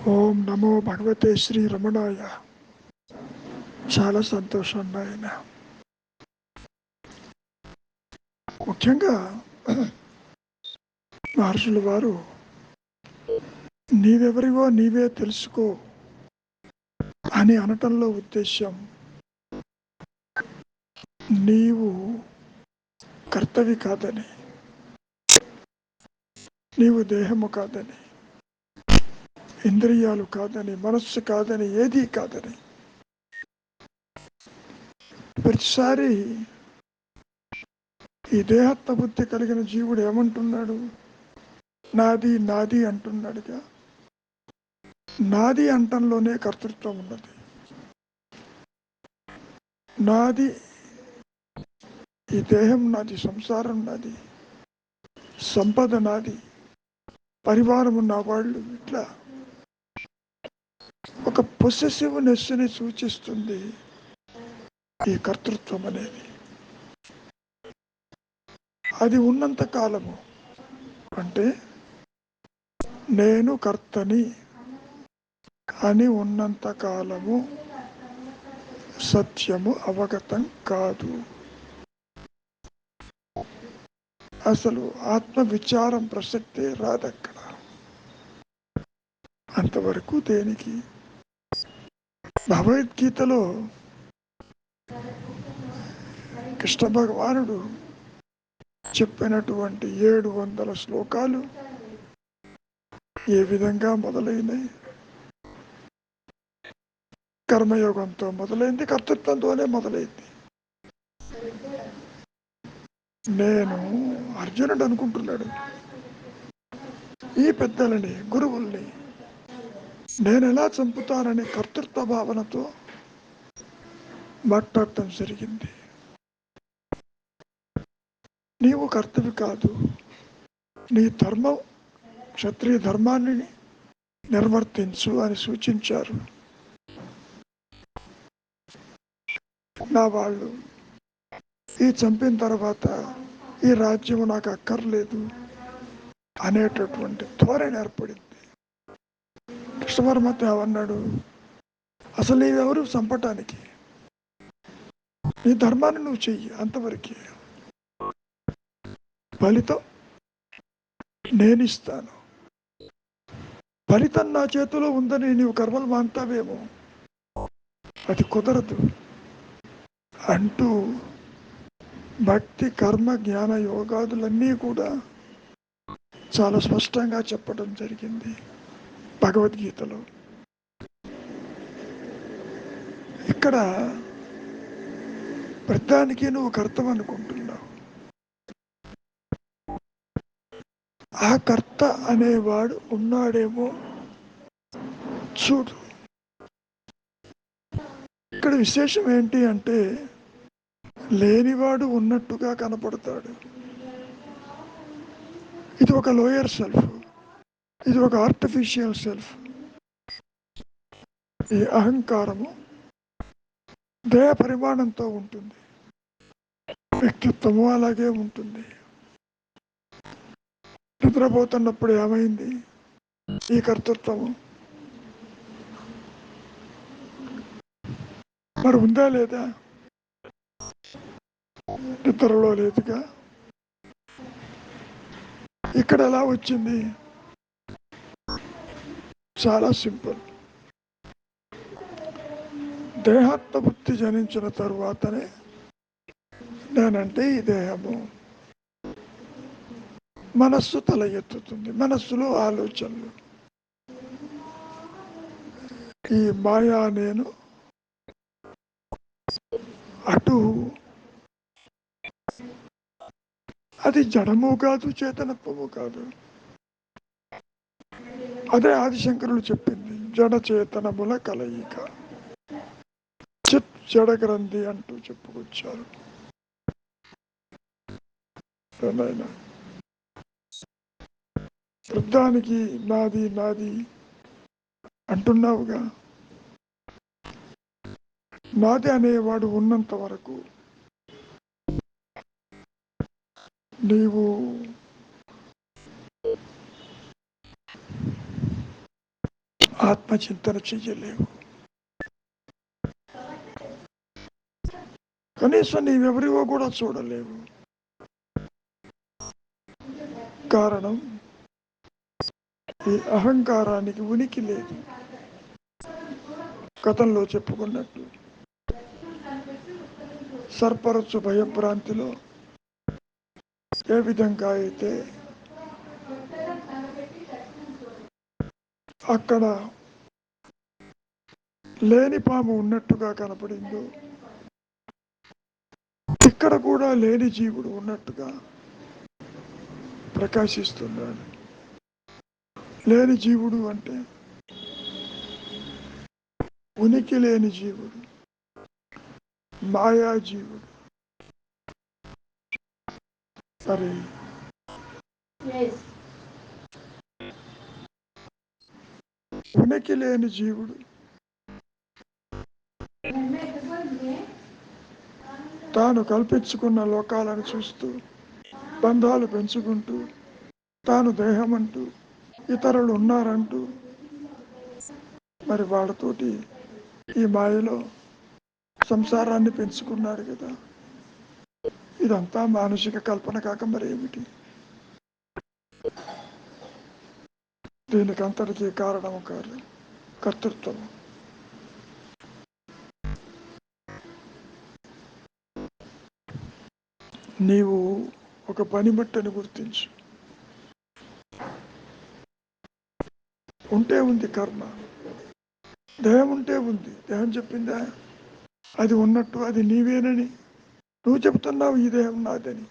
ఓం నమో భగవతే శ్రీ రమణాయ. చాలా సంతోషం నాయన. ముఖ్యంగా మహర్షుల వారు నీవెవరివో నీవే తెలుసుకో అని అనటంలో ఉద్దేశం, నీవు కర్తవి కాదని, నీవు దేహము కాదని, ఇంద్రియాలు కాదని, మనస్సు కాదని, ఏదీ కాదని. ప్రతిసారి ఈ దేహత్వ బుద్ధి కలిగిన జీవుడు ఏమంటున్నాడు? నాది నాది అంటున్నాడుగా. నాది అంటంలోనే కర్తృత్వం ఉన్నది. నాది, ఈ దేహం నాది, సంసారం నాది, సంపద నాది, పరివారం ఉన్న వాళ్ళు, ఇట్లా ఒక పొసెసివ్నెస్ని సూచిస్తుంది ఈ కర్తృత్వం అనేది. అది ఉన్నంత కాలము, అంటే నేను కర్తని అని ఉన్నంత కాలము సత్యము అవగతం కాదు. అసలు ఆత్మ విచారం ప్రసక్తే రాదక్కడ. అంతవరకు దేనికి? భగవద్గీతలో కృష్ణ భగవానుడు చెప్పినటువంటి 700 శ్లోకాలు ఏ విధంగా మొదలైనాయి? కర్మయోగంతో మొదలైంది, కర్తృత్వంతోనే మొదలైంది. నేను అర్జునుడు అనుకుంటున్నాడు ఈ పెద్దలని, గురువుల్ని నేను ఎలా చంపుతానని కర్తృత్వ భావనతో మాట్లాడటం జరిగింది. నీవు కర్తవి కాదు, నీ ధర్మం, క్షత్రియ ధర్మాన్ని నిర్వర్తించు అని సూచించారు. నా వాళ్ళు ఈ చంపిన తర్వాత ఈ రాజ్యం నాకు అక్కర్లేదు అనేటటువంటి ధోరణి ఏర్పడింది. కృష్ణ పరమాత్మ ఏమన్నాడు? అసలు నీవెవరు చంపటానికి? నీ ధర్మాన్ని నువ్వు చెయ్యి, అంతవరకే. ఫలితం నేనిస్తాను. ఫలితం నా చేతిలో ఉందని నీవు కర్మలు మాంతావేమో, అది కుదరదు అంటూ భక్తి, కర్మ, జ్ఞాన యోగాదులన్నీ కూడా చాలా స్పష్టంగా చెప్పడం జరిగింది భగవద్గీతలో. ఇక్కడ ప్రతిదానికి నువ్వు కర్తవు అనుకుంటున్నావు. ఆ కర్త అనేవాడు ఉన్నాడేమో చూడు. ఇక్కడ విశేషం ఏంటి అంటే, లేనివాడు ఉన్నట్టుగా కనపడతాడు. ఇది ఒక లోయర్ సెల్ఫ్, ఇది ఒక ఆర్టిఫిషియల్ సెల్ఫ్. ఈ అహంకారము దేహ పరిమాణంతో ఉంటుంది, వ్యక్తిత్వము అలాగే ఉంటుంది. నిద్రపోతున్నప్పుడు ఏమైంది? ఈ కర్తృత్వము మరి ఉందా లేదా? నిద్రలో లేదుగా. ఇక్కడ ఎలా వచ్చింది? చాలా సింపుల్. దేహాత్మ బుద్ధి జనించిన తరువాతనే నేనంటే ఈ దేహము, మనస్సు తల ఎత్తుతుంది. మనస్సులో ఆలోచనలు, ఈ మాయా నేను అటు, అది జడము కాదు, చేతనత్వము కాదు. అదే ఆదిశంకరులు చెప్పింది, జడ చేతనముల కలయిక, చిత్ జడ గ్రంథి అంటూ చెప్పుకొచ్చారు. వృద్ధానికి నాది నాది అంటున్నావుగా. నాది అనేవాడు ఉన్నంత వరకు నీవు ఆత్మచింతన చెయ్యలేవు. కనీసం నీవెవరివో కూడా చూడలేవు. కారణం, ఈ అహంకారానికి ఉనికి లేదు. గతంలో చెప్పుకున్నట్టు సర్పరచు భయభ్రాంతిలో ఏ విధంగా అయితే అక్కడ లేని పాము ఉన్నట్టుగా కనపడిందో, ఇక్కడ కూడా లేని జీవుడు ఉన్నట్టుగా ప్రకాశిస్తున్నాడు. లేని జీవుడు అంటే ఉనికి లేని జీవుడు, మాయా జీవుడు. సరే, ఉనికి లేని జీవుడు తాను కల్పించుకున్న లోకాలను చూస్తూ బంధాలు పెంచుకుంటూ తాను దేహమంటూ ఇతరులు ఉన్నారంటూ మరి వాళ్ళతోటి ఈ మాయలో సంసారాన్ని పెంచుకున్నాడు కదా. ఇదంతా మానసిక కల్పన కాక మరేమిటి? దీనికి అంతటికీ కారణము కాదు కర్తృత్వం. నీవు ఒక పనిముట్టని గుర్తించు. ఉంటే ఉంది కర్మ, దేహం ఉంటే ఉంది. దేహం చెప్పిందా అది ఉన్నట్టు, అది నీవేనని. నువ్వు చెప్తున్నావు ఈ దేహం నాదని.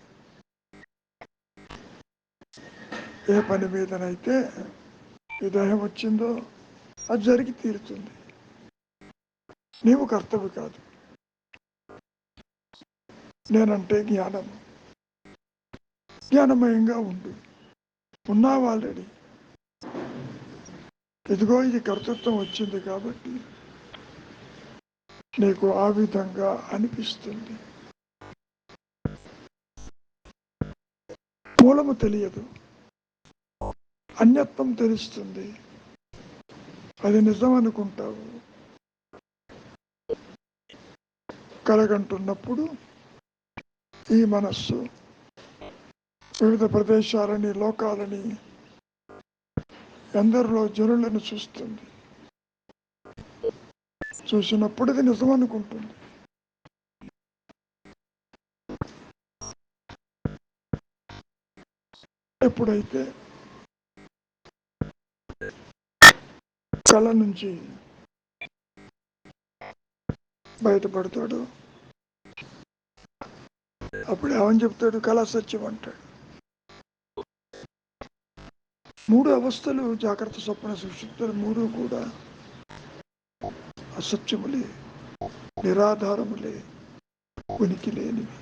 ఏ పని మీదనైతే ఈ దేహం వచ్చిందో అది జరిగి తీరుతుంది. నీవు కర్తవ్య కాదు. నేనంటే జ్ఞానము. జ్ఞానమయంగా ఉండు. ఉన్నావు ఆల్రెడీ. ఇదిగో ఇది కర్తృత్వం వచ్చింది కాబట్టి నీకు ఆ విధంగా అనిపిస్తుంది. మూలము తెలియదు, అన్యత్వం తెలుస్తుంది. అది నిజం అనుకుంటావు. కలగంటున్నప్పుడు ఈ మనస్సు వివిధ ప్రదేశాలని, లోకాలని, ఎందరిలో జనులను చూస్తుంది. చూసినప్పుడు ఇది నిజం అనుకుంటుంది. ఎప్పుడైతే కళ నుంచి బయటపడతాడు అప్పుడు ఏమని చెప్తాడు? కళ సత్యం అంటాడు. 3 అవస్థలు, జాగ్రత్త, స్వప్న, సుషుప్తులు 3 కూడా అసత్యములే, నిరాధారములే, ఉనికి లేనివి.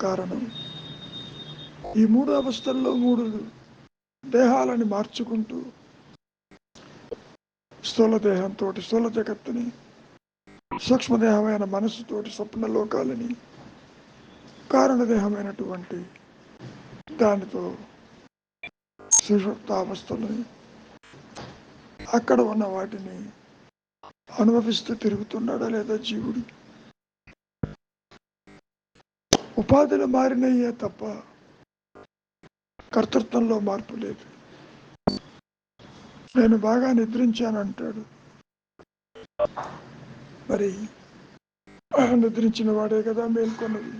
కారణం, ఈ 3 అవస్థల్లో 3 దేహాలని మార్చుకుంటూ స్థూల దేహంతో స్థూల జగత్తుని, సూక్ష్మదేహమైన మనసుతోటి స్వప్న లోకాలని, కారణదేహమైనటువంటి దానితో సుషుప్తావస్థలని, అక్కడ ఉన్న వాటిని అనుభవిస్తూ తిరుగుతున్నాడా లేదా జీవుడు? ఉపాధులు మారినయ్యే తప్ప కర్తృత్వంలో మార్పు లేదు. నేను బాగా నిద్రించానంటాడు. మరి నిద్రించిన వాడే కదా మేల్కొన్నది,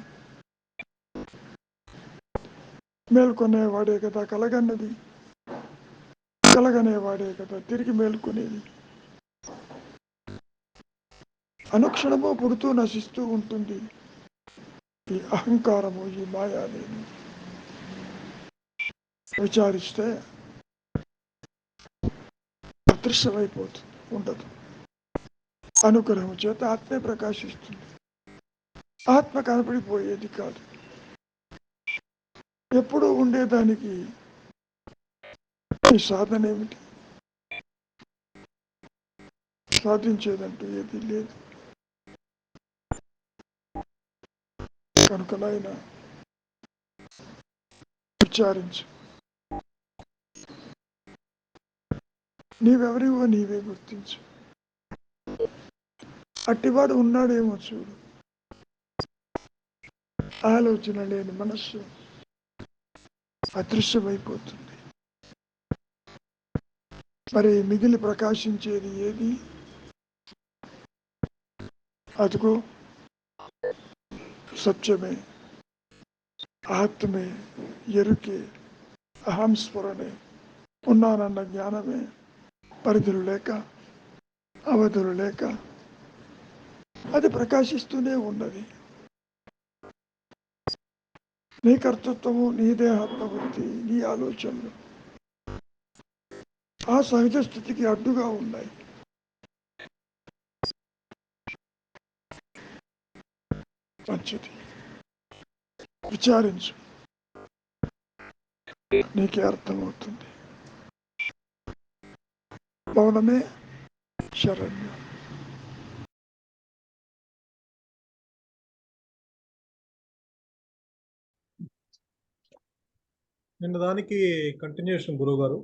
మేల్కొనేవాడే కదా కలగన్నది, కలగనేవాడే కదా తిరిగి మేల్కొనేది. అనుక్షణము పుడుతూ నశిస్తూ ఉంటుంది ఈ అహంకారము, ఈ మాయాదేవి. విచారిస్తే అదృశ్యమైపోతుంది, ఉండదు. అనుగ్రహం చేత ఆత్మే ప్రకాశిస్తుంది. ఆత్మ కనపడిపోయేది కాదు. ఎప్పుడూ ఉండేదానికి ఈ సాధన ఏమిటి? సాధించేదంటూ ఏది లేదు. కనుక నాయన విచారించు. నీవెవరివో నీవే గుర్తించు. అట్టివాడు ఉన్నాడేమో చూడు. ఆలోచన లేని మనస్సు అదృశ్యమైపోతుంది. మరి మిగిలి ప్రకాశించేది ఏది? అదిగో సత్యమే, ఆత్మే, ఎరుకే, అహంస్ఫురణే, ఉన్నానన్న జ్ఞానమే. పరిధులు లేక, అవధులు లేక అది ప్రకాశిస్తూనే ఉన్నది. నీ కర్తృత్వము, నీ దేహాత్మబుద్ధి, నీ ఆలోచనలు ఆ సహజ స్థితికి అడ్డుగా ఉన్నాయి. మంచిది, విచారించు, నీకే అర్థమవుతుంది. మౌనమే శరణ్యం. నిన్న దానికి కంటిన్యూషన్ గురువు గారు.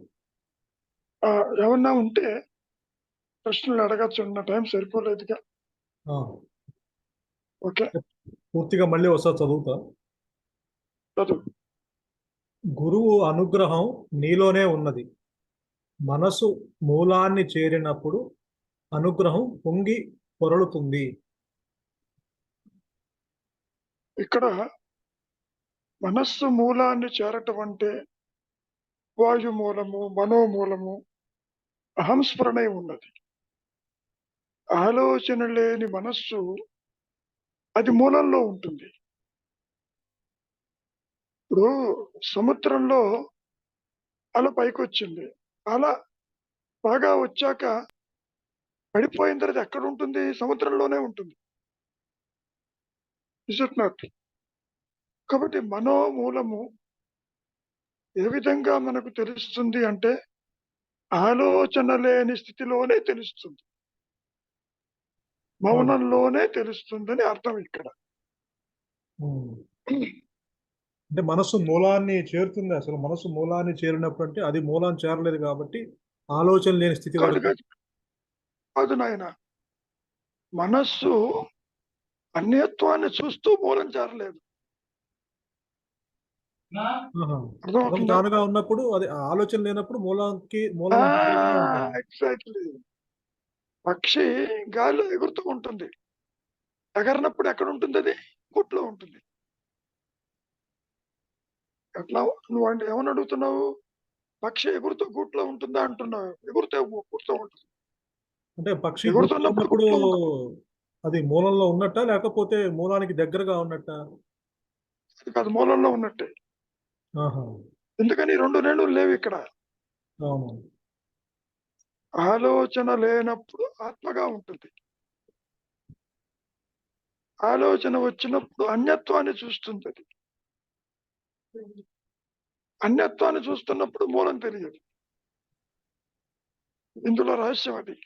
ఏమన్నా ఉంటే ప్రశ్నలు అడగచ్చు. ఉన్న టైం సరిపోలేదుగా. ఓకే, పూర్తిగా మళ్ళీ ఒకసారి చదువుతా. చదువు. గురువు అనుగ్రహం నీలోనే ఉన్నది. మనసు మూలాన్ని చేరినప్పుడు అనుగ్రహం పొంగి పొరలుతుంది. ఇక్కడ మనస్సు మూలాన్ని చేరటం అంటే వాయు మూలము, మనోమూలము, అహంస్ఫురణై ఉన్నది. ఆలోచన లేని మనస్సు అది మూలంలో ఉంటుంది. ఇప్పుడు సముద్రంలో అల పైకొచ్చింది. అల బాగా వచ్చాక పడిపోయిన తర్వాత ఎక్కడ ఉంటుంది? సముద్రంలోనే ఉంటుంది. Is it not? కాబట్టి మనోమూలము ఏ విధంగా మనకు తెలుస్తుంది అంటే ఆలోచన లేని స్థితిలోనే తెలుస్తుంది, మౌనంలోనే తెలుస్తుందని అర్థం ఇక్కడ. అంటే మనస్సు మూలాన్ని చేరుతుంది. అసలు మనస్సు మూలాన్ని చేరినప్పుడు అంటే అది మూలాన్ని చేరలేదు కాబట్టి ఆలోచన లేని స్థితి వరకు. కాదు నాయన, మనస్సు అన్యత్వాన్ని చూస్తూ మూలం చేరలేదు. తానుగా ఉన్నప్పుడు అది ఆలోచన లేనప్పుడు మూలం ఎగ్జాక్ట్లీ. పక్షి గాలిలో ఎగురుతూ ఉంటుంది. ఎగరినప్పుడు ఎక్కడ ఉంటుంది? అది గూట్లో ఉంటుంది. ఎట్లా? నువ్వు అంటే ఏమని అడుగుతున్నావు? పక్షి ఎగురుతూ గూట్లో ఉంటుందా అంటున్నావు. ఎగురుతూ ఉంటుంది. అంటే పక్షి ఎగురుతున్నప్పుడు అది మూలంలో ఉన్నట్ట, లేకపోతే మూలానికి దగ్గరగా ఉన్నట్ట? అది మూలంలో ఉన్నట్టే. ఎందుకని రెండు రేణులు లేవు ఇక్కడ. ఆలోచన లేనప్పుడు ఆత్మగా ఉంటుంది. ఆలోచన వచ్చినప్పుడు అన్యత్వాన్ని చూస్తుంది. అది అన్యత్వాన్ని చూస్తున్నప్పుడు మూలం తెలియదు. ఇందులో రహస్యం అది.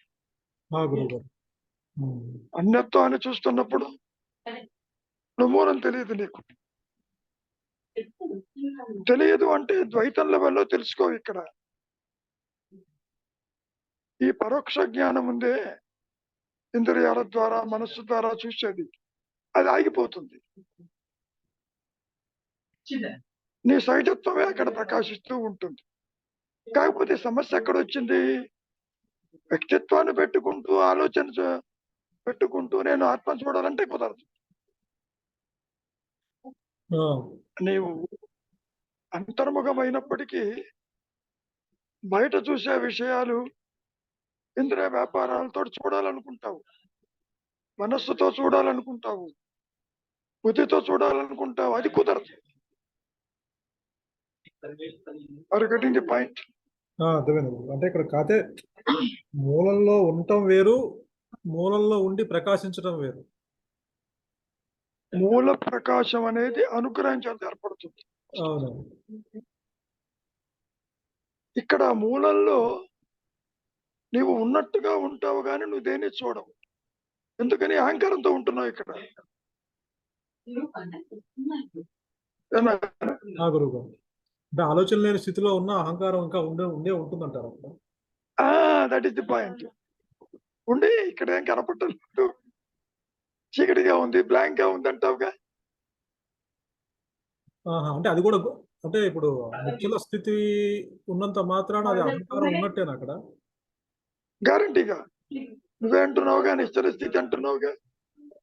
అన్యత్వాన్ని చూస్తున్నప్పుడు మూలం తెలియదు. నీకు తెలియదు అంటే ద్వైతం లెవెల్లో తెలుసుకో. ఇక్కడ ఈ పరోక్ష జ్ఞానం ఉందే, ఇంద్రియాల ద్వారా మనస్సు ద్వారా చూసేది, అది ఆగిపోతుంది. నీ సహజత్వమే అక్కడ ప్రకాశిస్తూ ఉంటుంది. కాకపోతే సమస్య ఎక్కడ వచ్చింది? వ్యక్తిత్వాన్ని పెట్టుకుంటూ ఆలోచన పెట్టుకుంటూ నేను ఆత్మ చూడాలంటే కుదరదు. నీవు అంతర్ముఖమైనప్పటికీ బయట చూసే విషయాలు ఇంద్రియ వ్యాపారాలతో చూడాలనుకుంటావు, మనస్సుతో చూడాలనుకుంటావు, బుద్ధితో చూడాలనుకుంటావు. అది కుదరదు. Getting the point? అంటే ఇక్కడ కాతే మూలంలో ఉండటం వేరు, మూలంలో ఉండి ప్రకాశించడం వేరు. మూల ప్రకాశం అనేది అనుగ్రహం చేత ఏర్పడుతుంది. ఇక్కడ మూలంలో నీవు ఉన్నట్టుగా ఉంటావు, కానీ నువ్వు దేన్ని చూడవు. ఎందుకని? అహంకారంతో ఉంటున్నావు ఇక్కడ. గురువు అంటే ఆలోచన లేని స్థితిలో ఉన్న అహంకారం ఇంకా ఉండే ఉంటుందంటారు. That is the point. ఉండి ఇక్కడ ఏం కనపడలేదు, చీకటిగా ఉంది, బ్లాంక్ గా ఉంది అంటావుగా. అంటే అది కూడా అంటే ఇప్పుడు నిశ్చల స్థితి ఉన్నంత మాత్రాన అది అహంకారం ఉన్నట్టేనా అక్కడ? గ్యారంటీగా. నువ్వే అంటున్నావుగా నిశ్చల స్థితి అంటున్నావుగా.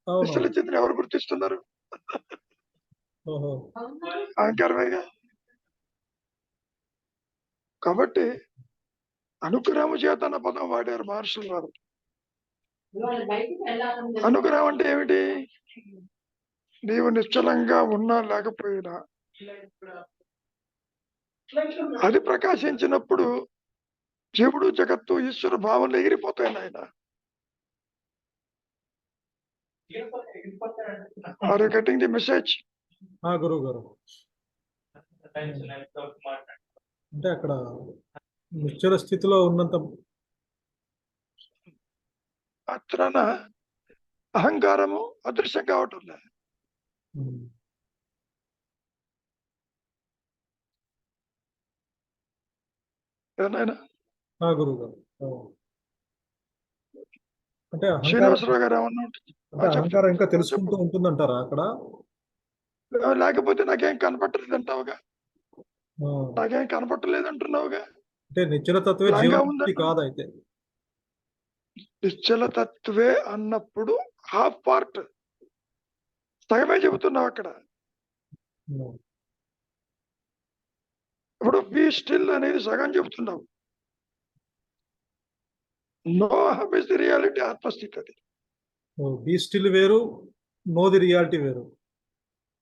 అవును. నిశ్చల స్థితిని ఎవరు గుర్తిస్తున్నారు? ఓహో. అహంకారమేగా. కాబట్టి అనుగ్రహము చేత అన్న పదం వాడారు మహర్షులు వారు. అనుగ్రహం అంటే ఏమిటి? నీవు నిశ్చలంగా ఉన్నా లేకపోయినా అది ప్రకాశించినప్పుడు జీవుడు, జగత్తు, ఈశ్వర భావనలు ఎగిరిపోతాయి నాయన. Are you getting the message? గురువు గారు, అంటే అక్కడ నిశ్చల స్థితిలో ఉన్నంత మాత్రాన అహంకారము అదృశ్యం కావటం లేదు. ఏనాయనా? గురువు గారు, అంటే శ్రీనివాసరావు గారు ఏమన్నా అంటే అహంకారం ఇంకా తెలుసుకుంటూ ఉంటుందంటారా అక్కడ? లేకపోతే నాకేం కనపట్టలేదు అంటావుగా. నాకేం కనపట్టలేదు అంటున్నావుగా. అంటే నిశ్చల తత్వే జీవన్ముక్తి కాదైతే. నిశ్చల తత్వే అన్నప్పుడు హాఫ్ పార్ట్, సగమే చెబుతున్నావు అక్కడ. ఇప్పుడు బీ స్టిల్ అనేది సగం చెబుతున్నావు. Know hmm is the reality, ఆత్మస్థితి అది. బీ స్టిల్ వేరు, నో ది రియాలిటీ వేరు.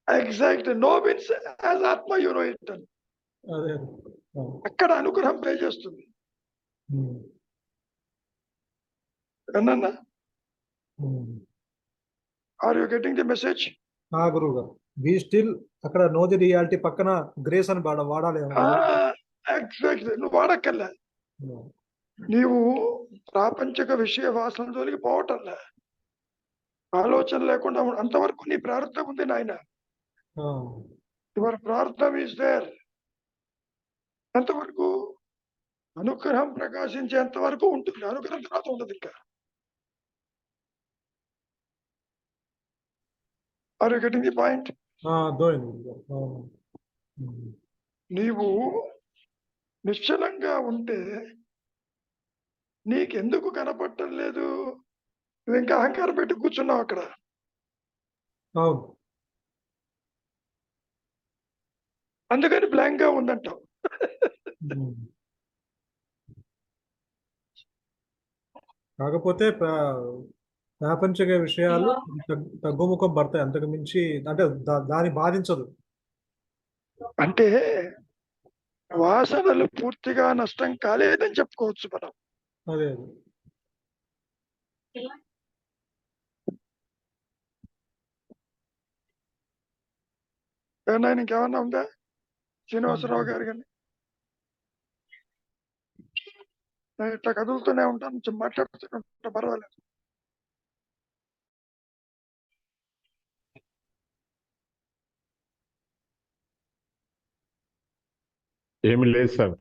ఎగ్జాక్ట్. నో మీన్స్ యాజ్ ఆత్మ యు నో ఇట్ అని. అదే అక్కడ అనుగ్రహం పే చేస్తుంది. ఏనన్నా? Are you getting the message? గురువు గారు, బీ స్టిల్ అక్కడ నో ది రియాలిటీ పక్కన గ్రేస్ అని వాడాలి. ఎగ్జాక్ట్. నువ్వు వాడక్కర్లే. నీవు ప్రాపంచిక విషయ వాసన జోలికి పోవటంలే. ఆలోచన లేకుండా అంతవరకు నీ ప్రారంభం ఉంది నాయన. యువర్ ప్రారంభం ఈస్ దేర్. ఎంతవరకు? అనుగ్రహం ప్రకాశించేంత వరకు ఉంటుంది. అనుగ్రహం తర్వాత ఉండదు ఇంకా. Are you getting the point? నీవు నిశ్చలంగా ఉంటే నీకెందుకు కనపడటం లేదు? నువ్వు ఇంకా అహంకారం పెట్టి కూర్చున్నావు అక్కడ. అందుకని బ్లాంక్ గా ఉందంటావు. కాకపోతే ప్రాపంచిక విషయాలు తగ్గుముఖం పడతాయి, అంతకు మించి అంటే దాన్ని బాధించదు. అంటే వాసనలు పూర్తిగా నష్టం కాలేదని చెప్పుకోవచ్చు మనం. అదే ఏమన్నా ఇంకేమన్నా ఉందా శ్రీనివాసరావు గారు? కానీ నేను ఇట్లా కదులుతూనే ఉంటాను, మాట్లాడుతూనే ఉంటా, పర్వాలేదు. ఏమి లేదు సార్.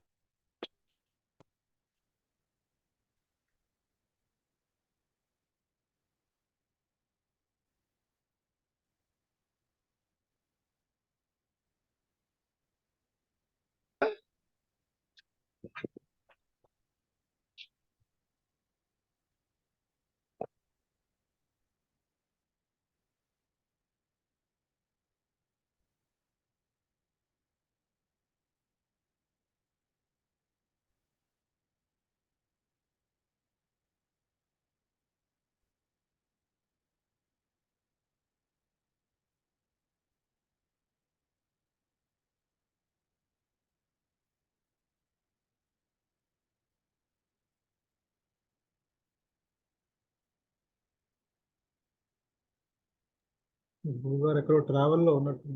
గురుగారు ఎక్కడో ట్రావెల్లో ఉన్నట్టు.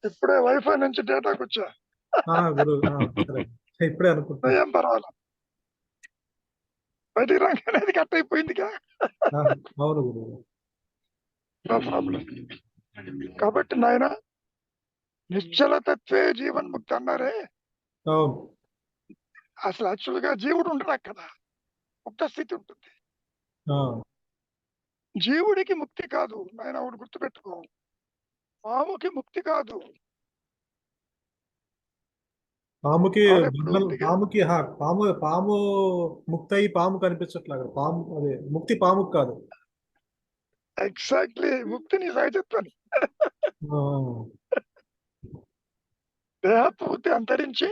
ఇప్పుడే వైఫై నుంచి డేటాకి వచ్చా. ఇప్పుడే అనుకుంటా. ఏం పర్వాలేదు, బయటికి రాగానే కట్ అయిపోయిందిగా. అవును గురువు. No problem. కాబట్టి నాయన నిశ్చల తత్వే జీవన్ముక్తి అన్నారే, అవును. అసలు యాక్చువల్గా జీవుడు ఉండడు అక్కడ, ముక్త స్థితి ఉంటుంది. ఆ! జీవుడికి ముక్తి కాదు ఆయన, ఒకటి గుర్తుపెట్టుకో. పాముకి ముక్తి కాదు. పాముకి ఆవిడెప్పుడు బంధనం, దిగ పాముకి పాము పాము ముక్తయి పాము కనిపించట్లేదు. పాము అదే ముక్తి పాముకు కాదు. ఎగ్జాక్ట్లీ ముక్తిని సహజత్వాన్ని. ఆ! దేహపూర్తి అంతరించి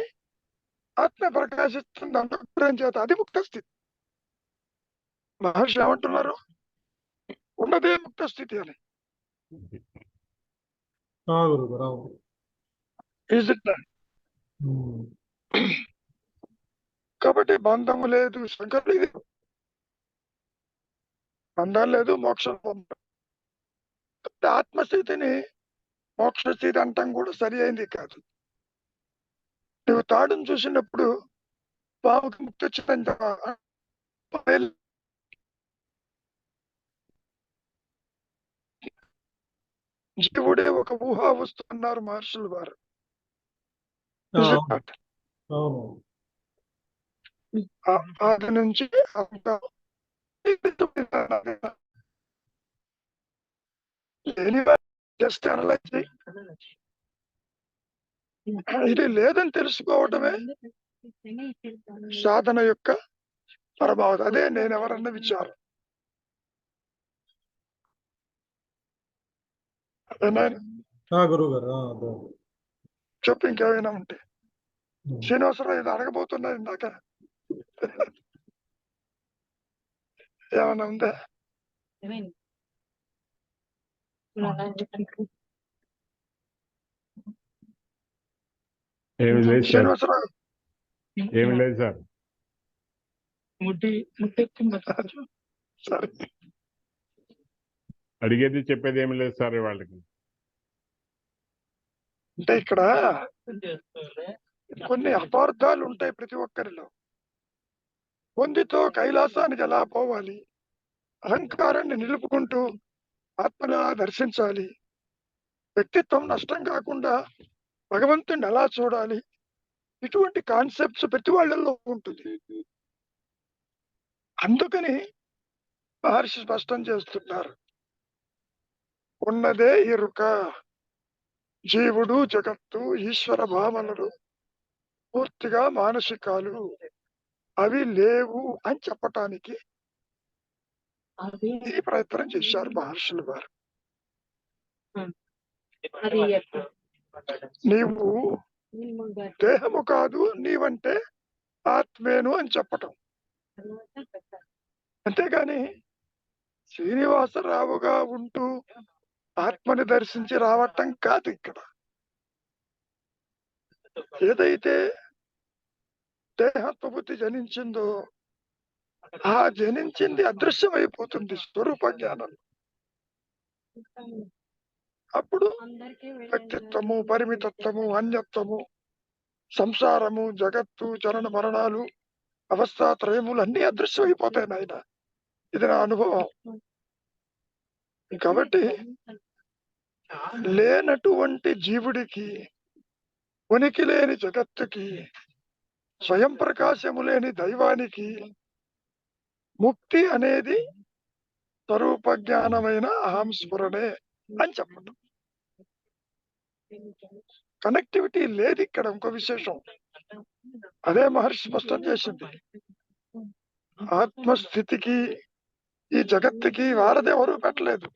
ఆత్మ ప్రకాశిస్తుంది అనుగ్రహం చేత, అది ముక్త స్థితి. మహర్షి ఏమంటున్నారు? ఉన్నదే ముక్త స్థితి అని. ఆ! గురుగారు. అవును. Is it not? హ్మ్. కాబట్టి బంధము లేదు, శంకరుడు ఇది బంధం లేదు, మోక్షం పొందడం. ఆత్మస్థితిని మోక్ష స్థితి అంటాం కూడా సరి అయింది కాదు. నువ్వు తాడును చూసినప్పుడు పాముకి ముక్తి వచ్చిందని జీవుడే ఒక ఊహా వస్తువు అన్నారు మహర్షులు వారు. ఆ! Is it అవును. not? అవును. అది నుంచి అంత జస్ట్ అనలైజ్ చేయి. ఇది లేదని తెలుసుకోవడమే సాధన యొక్క పరమావధి. అదే నేను ఎవరన్న విచారం. అదేనా? ఆ! గురువుగారు. ఆ! అదే. చెప్పు ఇంకేమైనా ఉంటే. హ్మ్. శ్రీనివాసరావు ఇది అడగబోతున్నా ఇందాక. ఏమైనా ఉందా? ఏమి లేదు సార్. శ్రీనివాసరావు ఏమి లేదు సార్. సరే, అడిగేది చెప్పేది ఏమి లేదు సార్ వాళ్ళకి. అంటే ఇక్కడ కొన్ని అపార్థాలు ఉంటాయి ప్రతి ఒక్కరిలో. పొందితో కైలాసానికి ఎలా పోవాలి, అహంకారాన్ని నిలుపుకుంటూ ఆత్మను ఎలా దర్శించాలి, వ్యక్తిత్వం నష్టం కాకుండా భగవంతుడిని ఎలా చూడాలి, ఇటువంటి కాన్సెప్ట్స్ ప్రతి వాళ్ళల్లో ఉంటుంది. అందుకని మహర్షి స్పష్టం చేస్తున్నారు, ఉన్నదే ఎరుక, జీవుడు జగత్తు ఈశ్వర భావనలు పూర్తిగా మానసికాలు, అవి లేవు అని చెప్పటానికి ఈ ప్రయత్నం చేశారు మహర్షులు వారు. నీవు దేహము కాదు, నీవంటే ఆత్మేను అని చెప్పటం. అంతేగాని శ్రీనివాసరావుగా ఉంటూ ఆత్మని దర్శించి రావటం కాదు. ఇక్కడ ఏదైతే దేహత్వబుద్ధి జనించిందో ఆ జనించింది అదృశ్యమైపోతుంది స్వరూప జ్ఞానం. అప్పుడు వ్యక్తిత్వము, పరిమితత్వము, అన్యత్వము, సంసారము, జగత్తు, చరణ మరణాలు, అవస్థాత్రయములు అన్ని అదృశ్యమైపోతాయి నాయన. ఇది నా అనుభవం. కాబట్టి లేనటువంటి జీవుడికి, ఉనికి లేని జగత్తుకి, స్వయం ప్రకాశము లేని దైవానికి ముక్తి అనేది స్వరూప జ్ఞానమైన అహం స్ఫురణే అని చెప్పడం. కనెక్టివిటీ లేదు ఇక్కడ. ఇంకో విశేషం అదే మహర్షి స్పష్టం చేసింది. ఆత్మస్థితికి ఈ జగత్తుకి వారధి ఎవరు పెట్టలేదు.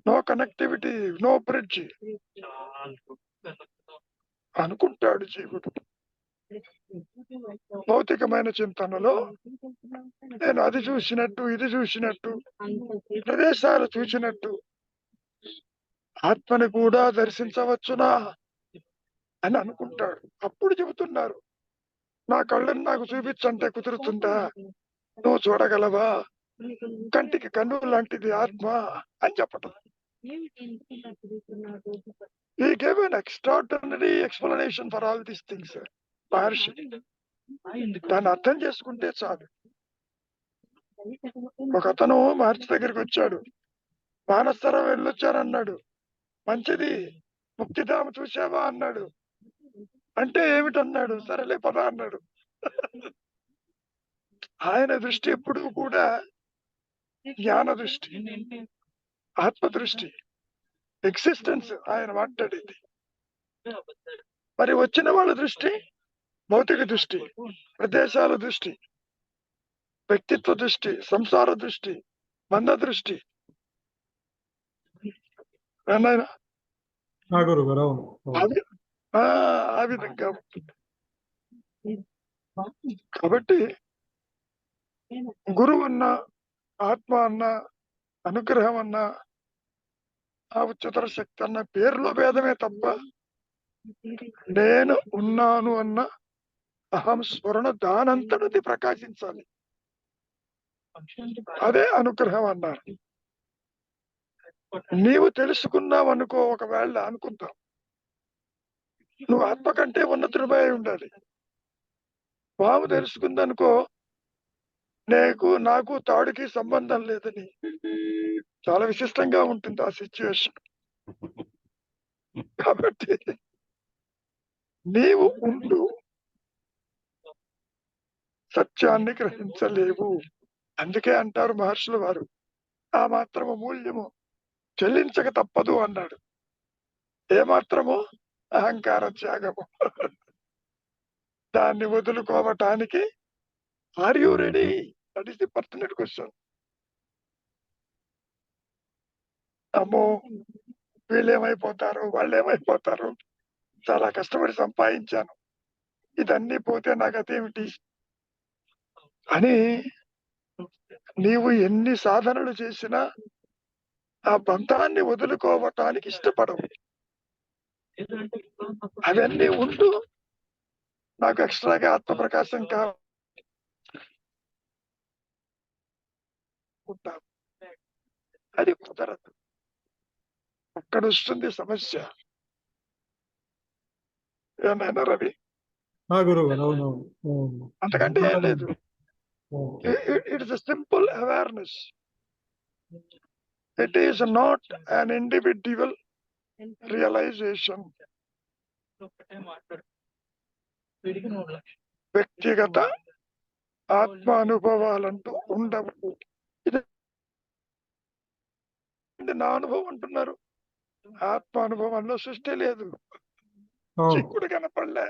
నో కనెక్టివిటీ, నో బ్రిడ్జ్ అనుకుంటాడు జీవుడు. భౌతికమైన చింతనలో నేను అది చూసినట్టు, ఇది చూసినట్టు, ప్రదేశాలు చూసినట్టు ఆత్మని కూడా దర్శించవచ్చునా అని అనుకుంటాడు. అప్పుడు చెబుతున్నారు, నా కళ్ళని నాకు చూపించంటే కుదురుతుందా, నువ్వు చూడగలవా, కంటికి కన్ను లాంటిది ఆత్మ అని చెప్పటం. He gave an extraordinary explanation for all these things, మహర్షి. దాన్ని అర్థం చేసుకుంటే చాలు. ఒక అతను మహర్షి దగ్గరికి వచ్చాడు, మానసరం వెళ్ళొచ్చానన్నాడు. మంచిది, ముక్తిధామ చూసావా అన్నాడు. అంటే ఏమిటన్నాడు? సరేలే పద అన్నాడు. ఆయన దృష్టి ఎప్పుడూ కూడా జ్ఞాన దృష్టి, ఆత్మ దృష్టి, ఎగ్జిస్టెన్స్ ఆయన మాట్లాడేది. మరి వచ్చిన వాళ్ళ దృష్టి భౌతిక దృష్టి, ప్రదేశాల దృష్టి, వ్యక్తిత్వ దృష్టి, సంసార దృష్టి, బంధ దృష్టి. నాయనా, ఆ గురువు గారు అవును అవును. అది ఆ విధంగా ఉంటుంది. కాబట్టి గురువు అన్నా, ఆత్మ అన్నా, అనుగ్రహం అన్నా, ఆ ఉच्चतर శక్తి అన్న పేరులో భేదమే తప్ప నేను ఉన్నాను అన్న అహం స్ఫురణ దానంతటిది ప్రకాశించాలి. అదే అనుగ్రహం అన్నారు. నీవు తెలుసుకున్నావు అనుకో, ఒకవేళ అనుకుందాం నువ్వు ఆత్మ కంటే ఉన్నతుడిపై ఉండాలి. పాము తెలుసుకుందనుకో నాకు తాడుకి సంబంధం లేదని. చాలా విశిష్టంగా ఉంటుంది ఆ సిచ్యువేషన్. కాబట్టి నీవు ఉండు సత్యాన్ని గ్రహించలేవు. అందుకే అంటారు మహర్షుల వారు, ఆ మాత్రము మూల్యము చెల్లించక తప్పదు అన్నాడు. ఏ మాత్రము? అహంకార త్యాగము. దాన్ని వదులుకోవటానికి are you ready? That is the pertinent question. అమ్మో వీళ్ళేమైపోతారు, వాళ్ళేమైపోతారు, చాలా కష్టపడి సంపాదించాను, ఇదన్నీ పోతే నా గతేమిటి అని నీవు ఎన్ని సాధనలు చేసినా ఆ బంధాన్ని వదులుకోవటానికి ఇష్టపడవు. అవన్నీ ఉంటూ నాకు ఎక్స్ట్రాగా ఆత్మప్రకాశం కాకుంటావు. అది కుదరదు. అక్కడ వస్తుంది సమస్య. ఏమైనా రవి, ఆ గురువు గారు అవును అవును అవును. అంతకంటే ఏం లేదు. Okay. It is a simple awareness. It is not an individual realization. వ్యక్తిగత ఆత్మ అనుభవాలంటూ ఉండవు. ఇది నా అనుభవం అంటున్నారు. ఆత్మ అనుభవంలో సృష్టి లేదు. అవును చిక్కుడు కనపడలే,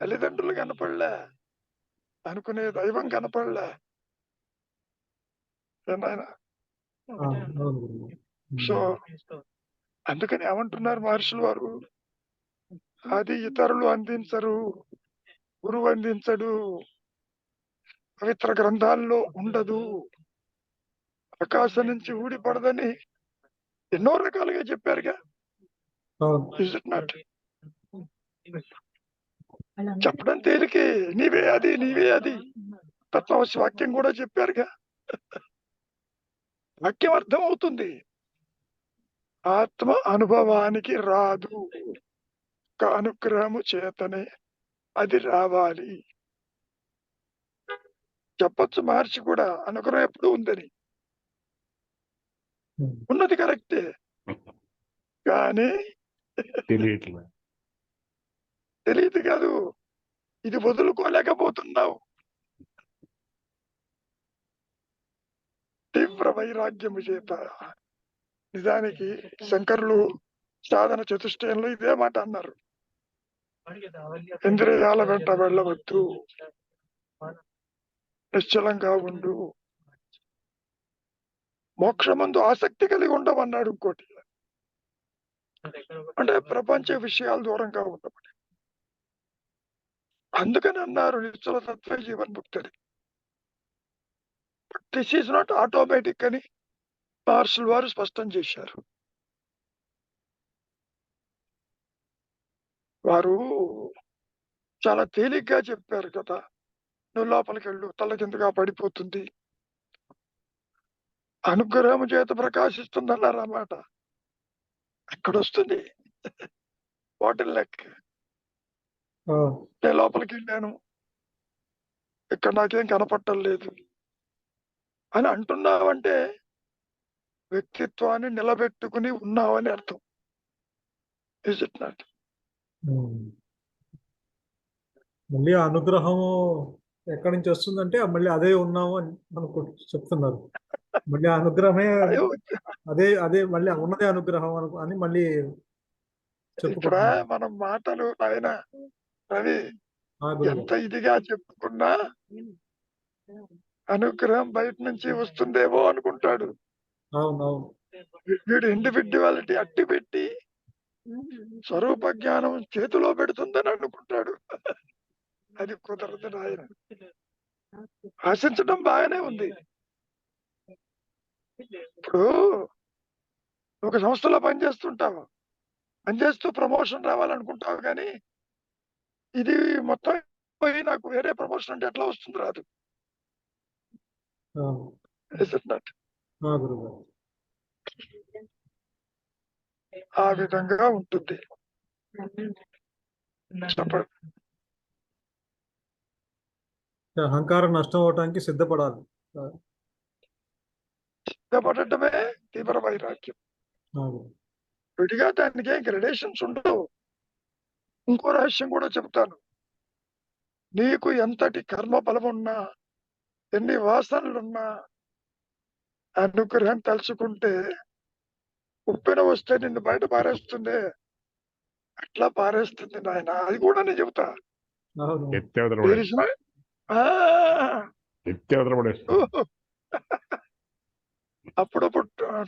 తల్లిదండ్రులు కనపడలే, అనుకునే దైవం కనపడలే. ఏనాయనా? అవును గురువు. సో అందుకని ఏమంటున్నారు మహర్షులు వారు, అది ఇతరులు అందించరు, గురువు అందించడు, పవిత్ర గ్రంథాల్లో ఉండదు, ఆకాశం నుంచి ఊడిపడదని ఎన్నో రకాలుగా చెప్పారుగా. అవును ఇస్ ఇట్ నాట్? చెప్పడం తేలికే, నీవే అది, నీవే అది. తత్వవశ వాక్యం కూడా చెప్పారుగా. వాక్యం అర్థం అవుతుంది, ఆత్మ అనుభవానికి రాదు, ఒక అనుగ్రహము చేతనే అది రావాలి. చెప్పొచ్చు మహర్షి కూడా అనుగ్రహం ఎప్పుడు ఉందని. ఉన్నది కరెక్టే, కానీ తెలియట్లేదు. తెలియదు కాదు, ఇది వదులుకోలేకపోతున్నావు. తీవ్ర వైరాగ్యము చేత. నిజానికి శంకరులు సాధన చతుష్టయంలో ఇదే మాట అన్నారు. ఇంద్రియాల వెంట వెళ్ళవద్దు, నిశ్చలంగా ఉండు, మోక్షమందు ఆసక్తి కలిగి ఉండమన్నాడు. ఇంకోటి అంటే ప్రపంచ విషయాలు దూరంగా ఉండమని. అందుకని అన్నారు నిశ్చల తత్వ జీవన్ముక్తి. దిస్ ఈజ్ నాట్ ఆటోమేటిక్ అని మహర్షులు వారు స్పష్టం చేశారు. వారు చాలా తేలిగ్గా చెప్పారు కదా, నువ్వు లోపలికి వెళ్ళు, తల కిందగా పడిపోతుంది, అనుగ్రహం చేత ప్రకాశిస్తుంది అన్నారు అన్నమాట. ఎక్కడొస్తుంది బాటిల్ నెక్? నేను లోపలికి వెళ్ళాను, ఇక్కడ నాకేం కనపడటం లేదు అని అంటున్నావంటే వ్యక్తిత్వాన్ని నిలబెట్టుకుని ఉన్నావని అర్థం. Is it not? మళ్ళీ ఆ అనుగ్రహము ఎక్కడి నుంచి వస్తుందంటే మళ్ళీ అదే ఉన్నాము అని మనకు చెప్తున్నారు. మళ్ళీ ఆ అనుగ్రహమే అదే అదే అదే మళ్ళీ ఉన్నదే అనుగ్రహం అని మళ్ళీ ఇక్కడ చెప్పుకుంటున్నారు. మనం మాటలు ఆయన రవి ఆ గురువు ఎంత ఇదిగా చెప్పుకున్నా అనుగ్రహం బయట నుంచి వస్తుందేమో అనుకుంటాడు. అవునవును. వీడు ఇండివిడ్యువాలిటీ అట్టి పెట్టి స్వరూప జ్ఞానం చేతిలో పెడుతుందని అనుకుంటాడు. అది కుదరదు నాయన. ఆశించడం బాగానే ఉంది. ఇప్పుడు ఒక సంస్థలో పనిచేస్తుంటావు, పనిచేస్తూ ప్రమోషన్ రావాలనుకుంటావు, కానీ ఇది మొత్తం పోయి నాకు వేరే ప్రమోషన్ అంటే ఎట్లా వస్తుంది? రాదు. అవును. Is it not? ఆ గురువు గారు. ఆ విధంగా ఉంటుంది. చెప్పండి. అహంకారం నష్టం అవటానికి సిద్ధపడాలి. సిద్ధపడటమే తీవ్ర వైరాగ్యం. అవును. విడిగా దానికి ఏం గ్రెడేషన్స్ ఉండవు. ఇంకో రహస్యం కూడా చెప్తాను. నీకు ఎంతటి కర్మ బలమున్నా, ఎన్ని వాసనలున్నా, అనుగ్రహం తలుచుకుంటే ఉప్పెన వస్తే నిన్ను బయట పారేస్తుంది. అట్లా పారేస్తుంది నాయన. అది కూడా నేను చెబుతా. అవును. ఎత్తేవతల There పడేస్తుంది. is no- ఆ, ఎత్తేవతల పడేస్తుంది. అప్పుడప్పుడు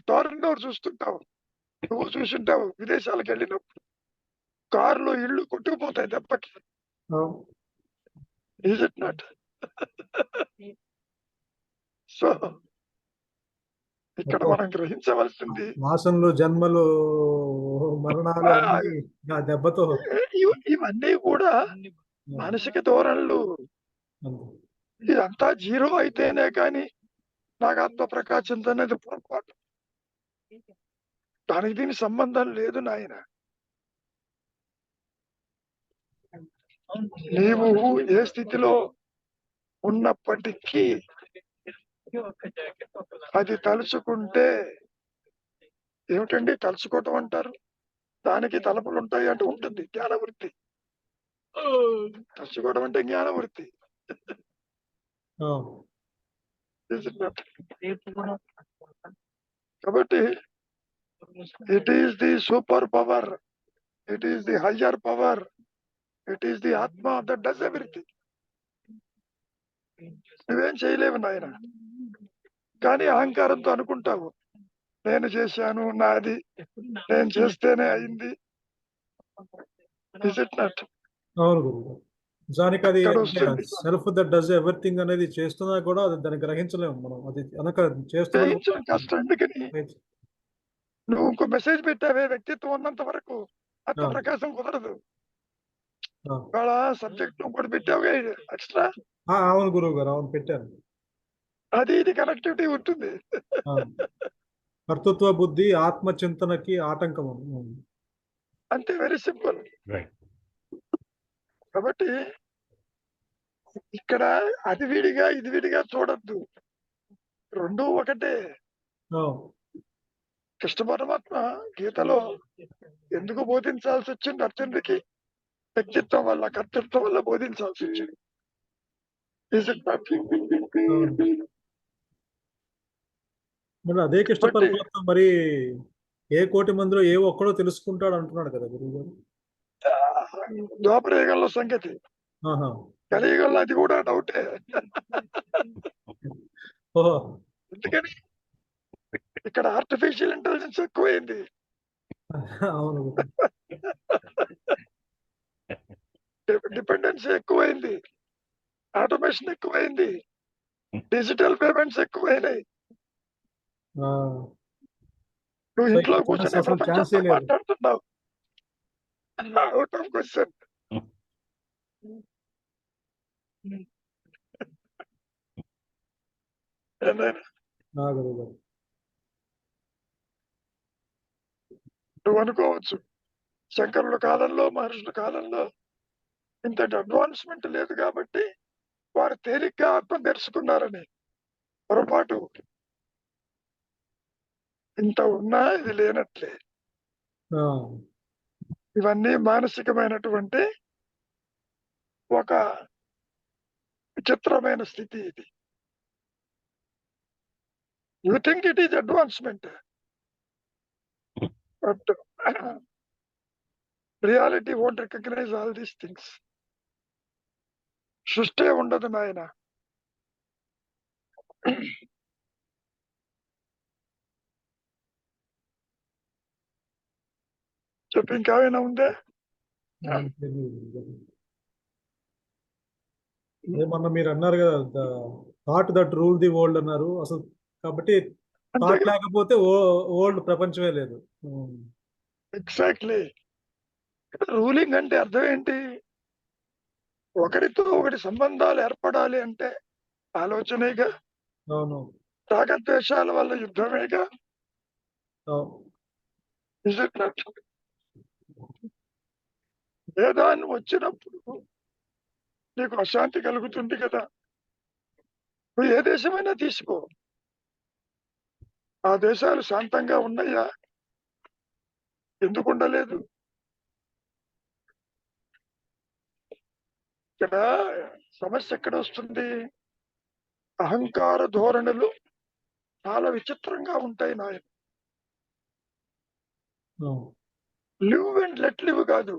టారెంట్ చూస్తుంటావు, నువ్వు చూసింటావు. విదేశాలకు వెళ్ళినప్పుడు కారులో ఇళ్ళు కొట్టుకుపోతాయి దెబ్బకి. అవును. Is it not? సో ఇక్కడ మనం గ్రహించవలసింది వాసనలు, జన్మలు, మరణాలు అన్ని ఆ దెబ్బతో ఇవన్నీ కూడా మానసిక ధోరణులు. అంతే. ఇదంతా జీరో అయితేనే కానీ నాకు ఆత్మ ప్రకాశించ అనేది పొరపాటు. దానికి దీనికి సంబంధం లేదు నాయన. నీవు ఏ స్థితిలో ఉన్నప్పటికీ అది తలుచుకుంటే, ఏమిటండి తలుచుకోవటం అంటారు? దానికి తలుపులు ఉంటాయి అంటే ఉంటుంది. జ్ఞానవృత్తి. తలుచుకోవడం అంటే జ్ఞానవృత్తి. అవును. Is it not? కాబట్టి it is the super power, it is the higher power, it is the ఆత్మ దట్ డస్ ఎవ్రీథింగ్. నువ్వేం చేయలేవు నాయన. కానీ అహంకారంతో అనుకుంటావు, నేను చేశాను, నాది, నేను చేస్తేనే అయింది. Is it not? అవును గురువు గారు. నిజానికి అది అక్కడ వస్తుంది. సెల్ఫ్ దట్ డస్ ఎవ్రీథింగ్ అనేది చేస్తున్నా కూడా అది దాన్ని గ్రహించలేము మనం. అది అనక చేయించడం కష్టం. ఎందుకని? చేస్తున్నా. నువ్వు ఇంకో మెసేజ్ పెట్టావే, వ్యక్తిత్వం ఉన్నంత వరకు ఆత్మ ప్రకాశం కుదరదు. వాళ్ళ సబ్జెక్ట్ ఇంకోటి పెట్టావుగా ఎక్స్ట్రా, అవును గురువు గారు, అవును పెట్టాను. అది ఇది కనెక్టివిటీ ఉంటుంది. అవును. కర్తృత్వ బుద్ధి ఆత్మచింతనకి ఆటంకం. అంతే, వెరీ సింపుల్. రైట్. కాబట్టి ఇక్కడ అది విడిగా ఇది విడిగా చూడొద్దు, రెండూ ఒకటే. అవును. కృష్ణ పరమాత్మ గీతలో ఎందుకు బోధించాల్సి వచ్చింది అర్జునుడికి? వ్యక్తిత్వం వల్ల, కర్తృత్వం వల్ల బోధించాల్సి వచ్చింది. Is it not? మరి అదే కృష్ణ కాబట్టి పరమాత్మ మరి ఏ కోటి మందిలో ఏ ఒక్కడో తెలుసుకుంటాడు అంటున్నాడు కదా గురువు గారు. ద్వాపర యుగంలో సంగతి, ఆహా. కలియుగంలో అది కూడా డౌటే. ఓహో. ఎందుకని? ఇక్కడ ఆర్టిఫిషియల్ ఇంటెలిజెన్స్ ఎక్కువైంది. అవును. డిపెండెన్సీ ఎక్కువైంది, ఆటోమేషన్ ఎక్కువైంది, డిజిటల్ పేమెంట్స్ ఎక్కువైనాయి. ఆ. నువ్వు సో ఇంట్లో ఇంకా కూర్చొని అసలు ఛాన్సే ప్రపంచంతో లేదు. మాట్లాడుతున్నావు. Out of question. ఆ గురువు గారు. నువ్వు అనుకోవచ్చు, శంకరుల కాలంలో, మహర్షుల కాలంలో ఇంతటి అడ్వాన్స్మెంట్ లేదు కాబట్టి వారు తేలిగ్గా ఆత్మ తెలుసుకున్నారని. పొరపాటు. ఇంత ఉన్నా ఇది లేనట్లే. ఆ. ఇవన్నీ మానసికమైనటువంటి ఒక విచిత్రమైన స్థితి ఇది. You think it is advancement, but reality won't recognise all these things. సృష్టే ఉండదు నాయన. చెప్పు, ఇంకేమైనా ఉందే? మొన్న మీరు అన్నారు కదా, thought that rule the world అన్నారు అసలు. కాబట్టి అంతే థాట్ కదా. లేకపోతే వరల్డ్ ప్రపంచమే లేదు. ఎగ్జాక్ట్లీ. రూలింగ్ అంటే అర్థం ఏంటి? ఒకరితో ఒకటి సంబంధాలు ఏర్పడాలి అంటే ఆలోచనేగా. అవును, రాగద్వేషాల వల్ల యుద్ధమేగా. అవును. Is it not? వేదాన్ని వచ్చినప్పుడు నీకు అశాంతి కలుగుతుంది కదా. నువ్వు ఏ దేశమైనా తీసుకో, ఆ దేశాలు శాంతంగా ఉన్నాయా? ఎందుకు ఉండలేదు? ఇక్కడ సమస్య ఎక్కడ వస్తుంది? అహంకార ధోరణులు చాలా విచిత్రంగా ఉంటాయి నాయన. అవును. లివ్ అండ్ లెట్ లివ్ కాదు,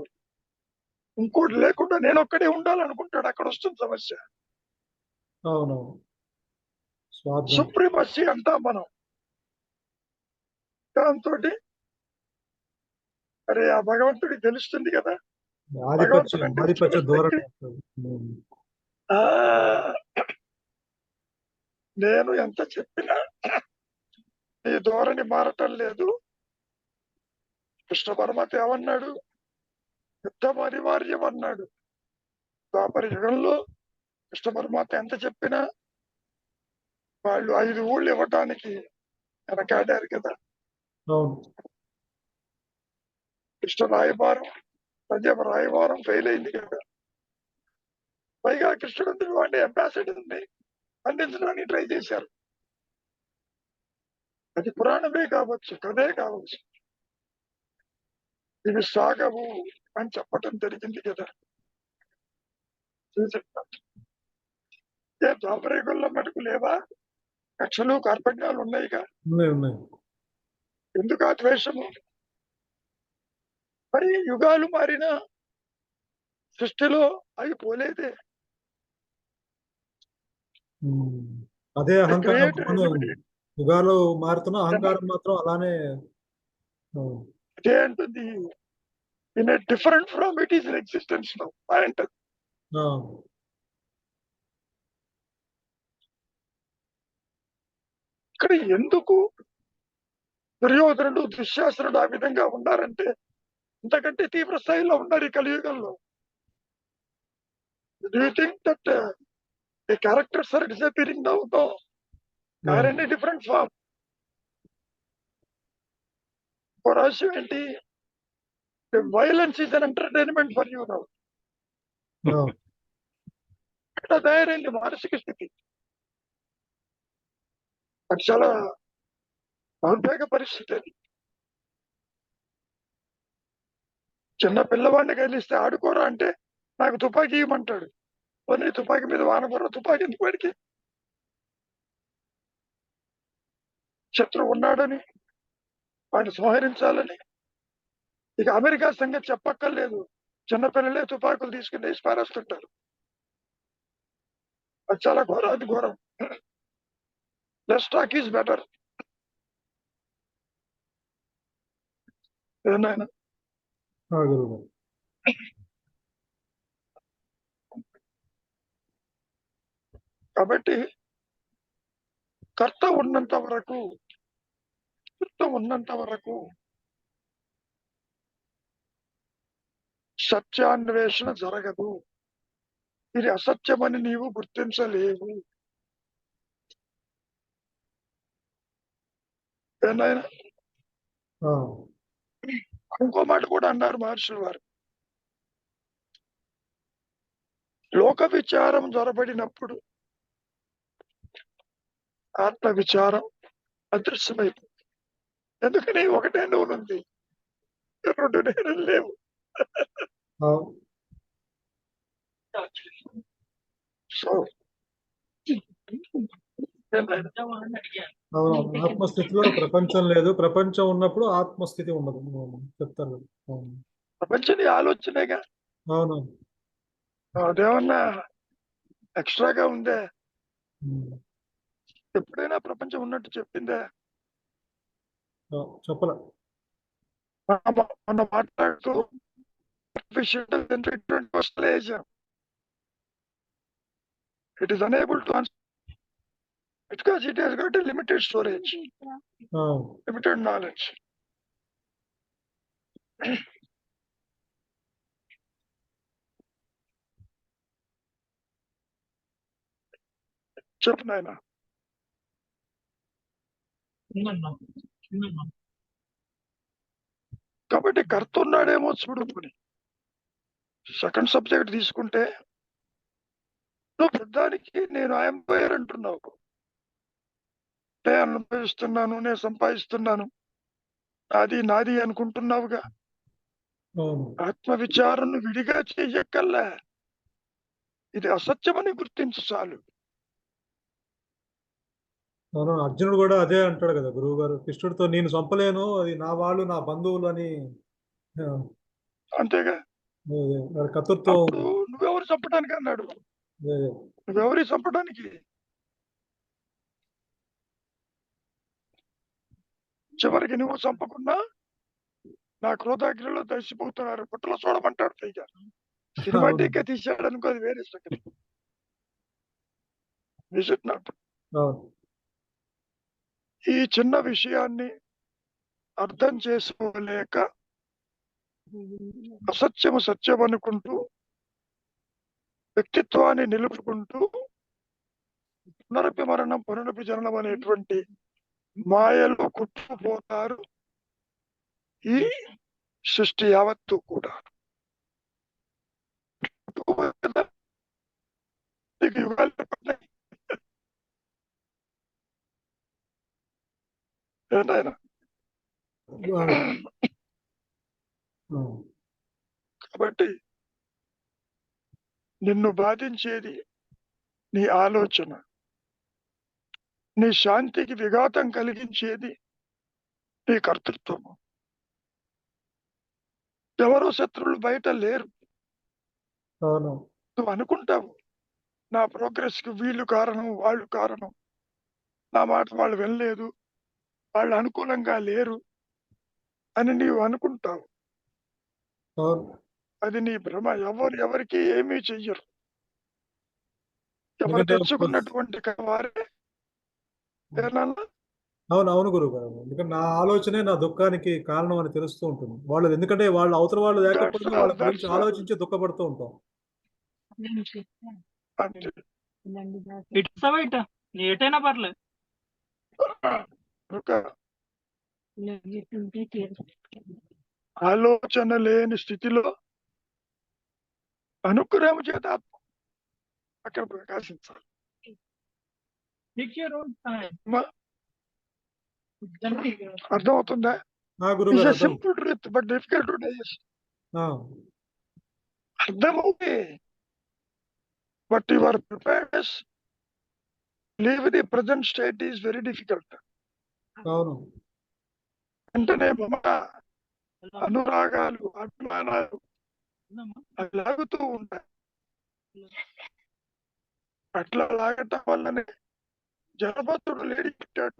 ఇంకోటి లేకుండా నేను ఒక్కడే ఉండాలనుకుంటాడు. అక్కడ వస్తుంది సమస్య. అవునవును. స్వార్థం. సుప్రీమసీ అంటాం మనం. దాంతో అరే ఆ భగవంతుడికి తెలుస్తుంది కదా. భగవంతుడు అంటే ఆధిపత్య ధోరణి. ఆ నేను ఎంత చెప్పినా నీ ధోరణి మారటం లేదు. కృష్ణ పరమాత్మ ఏమన్నాడు? యుద్ధం అనివార్యం అన్నాడు. ద్వాపర యుగంలో కృష్ణ పరమాత్మ ఎంత చెప్పినా వాళ్ళు 5 ఊళ్ళు ఇవ్వటానికి వెనకాడారు కదా. అవును. కృష్ణ రాయబారం, పంజాబ్ రాయబారం ఫెయిల్ అయింది కదా. పైగా కృష్ణుడు వాడి అంబాసిడర్ని అందించడానికి ట్రై చేశారు. అది పురాణమే కావచ్చు, కథే కావచ్చు, ఇవి సాగవు అని చెప్పటం జరిగింది కదా. ఏ ద్వాపరయుగంలో మటుకు లేవా? కక్షలు కార్పణ్యాలు ఉన్నాయిగా. ఉన్నాయి. ఎందుకు ఆ ద్వేషము? మరి యుగాలు మారిన సృష్టిలో అవి పోలేదే. అదే అహంకారం క్రియేటర్ యుగాలు మారుతున్న అహంకారం మాత్రం అలానే. అదే అంటుంది, in different from it is existence now అంటది. ఇక్కడ ఎందుకు దుర్యోధనుడు దుశ్శాసనుడు ఆ విధంగా ఉన్నారంటే ఇంతకంటే తీవ్ర స్థాయిలో ఉన్నారు ఈ కలియుగంలో. Do you think that the characters are disappearing now? No, they are in different form. రహస్యం ఏంటి? Violence is an entertainment for you now. ఇట్లా తయారైంది మానసిక స్థితి. అది చాలా ఉద్వేగ పరిస్థితి. అది చిన్న పిల్లవాడిని కలిస్తే ఆడుకోరా అంటే నాకు తుపాకీ ఇవ్వమంటాడు. పోనీ తుపాకీ మీద వానబుర్ర, తుపాకీ ఎందుకు వాడికి? శత్రువు ఉన్నాడని, వాడిని సంహరించాలని. ఇక అమెరికా సంగతి చెప్పక్కర్లేదు. చిన్నపిల్లలే తుపాకులు తీసుకుని వేసి పారేస్తుంటారు. అది చాలా ఘోరాది ఘోరం. Less talk is better. ఏనాయన కాబట్టి కర్త ఉన్నంత వరకు, ఉన్నంత వరకు సత్యాన్వేషణ జరగదు. ఇది అసత్యమని నీవు గుర్తించలేవు. ఏనాయన ఇంకో మాట కూడా అన్నారు మహర్షులు వారు. లోక విచారం జరబడినప్పుడు ఆత్మ విచారం అదృశ్యమైపోతుంది. ఎందుకని ఒకటే నువ్వు ఉంది, 2 నేను లేవు. సో అవును, ఆత్మస్థితిలో ప్రపంచం లేదు, ప్రపంచం ఉన్నప్పుడు ఆత్మస్థితి ఉండదు. అవును, చెప్తారు కదా. అవును, ప్రపంచం నీ ఆలోచనేగా. అవును. అదేమన్నా ఎక్స్ట్రాగా ఉందే? ఉమ్. ఎప్పుడైనా ప్రపంచం ఉన్నట్టు చెప్పిందే? చెప్పలే. మనం మాట్లాడుతూ artificial intelligence ఇటువంటి క్వశ్చన్లు వేసాం. It is unable to answer because it has got a limited storage, limited knowledge. చెప్పు నాయన. కాబట్టి కర్త ఉన్నాడేమో చూడుకుని సెకండ్ సబ్జెక్ట్ తీసుకుంటే నువ్వు పెద్దానికి నేను ఆయన అంటున్నావు. నేను అనుభవిస్తున్నాను, నేను సంపాదిస్తున్నాను, నాది నాది అనుకుంటున్నావుగా. ఆత్మ విచారణ విడిగా చెయ్యక్కల్లా, ఇది అసత్యమని గుర్తించు చాలు. అవును, అర్జునుడు కూడా అదే అంటాడు కదా గురువు గారు కృష్ణుడితో, నేను చంపలేను, అది నా వాళ్ళు నా బంధువులు అని. అంతేగా. కతుర్తో నువ్వెవరు చంపడానికి అన్నాడు? నువ్వెవరి చంపడానికి? చివరికి నువ్వు చంపకున్నా నా క్రోధాగ్నిలో దర్శిపోతున్నారు, పుట్టలో చూడమంటాడు పైగా. సినిమాటిక్ గా తీసాడు అనుకో, అది వేరే సంగతి. ఈ చిన్న విషయాన్ని అర్థం చేసుకోలేక అసత్యము సత్యం అనుకుంటూ వ్యక్తిత్వాన్ని నిలుపుకుంటూ పునరపి మరణం పునరపి జననం అనేటువంటి మాయలో కుట్టుకుపోతారు ఈ సృష్టి యావత్తు కూడా. యుగాలు ఏనాయన. కాబట్టి నిన్ను బాధించేది నీ ఆలోచన, నీ శాంతికి విఘాతం కలిగించేది నీ కర్తృత్వము. ఎవరో శత్రువులు బయట లేరు. నువ్వు అనుకుంటావు నా ప్రోగ్రెస్ కి వీళ్ళు కారణం, వాళ్ళు కారణం, నా మాట వాళ్ళు వినలేదు, వాళ్ళు అనుకూలంగా లేరు అని నీవు అనుకుంటావు. అది నీ భ్రమ. ఎవరికి ఏమీ చెయ్యరు. ఎవరు తెచ్చుకున్నటువంటి వారే. అవును గురువు గారు, ఎందుకంటే నా ఆలోచనే నా దుఃఖానికి కారణం అని తెలుస్తూ ఉంటుంది. వాళ్ళు ఎందుకంటే వాళ్ళు అవతల వాళ్ళు లేకపోతే వాళ్ళ గురించి ఆలోచించి దుఃఖపడుతూ ఉంటాం. ఏటైనా పర్లేదు. ఆలోచన లేని స్థితిలో అనుగ్రహం చేత అక్కడ ప్రకాశించాలి. అర్థమవుతుందా? Simple truth but difficult to digest. అర్థమవుతే but your preparedness leave the present state is very difficult. వెంటనే మమత, అనురాగాలు, అభిమానాలు అవి లాగుతూ ఉంటాయి. అట్లా లాగటం వల్లనే జనభద్రుడు లేడి పెట్టాడు.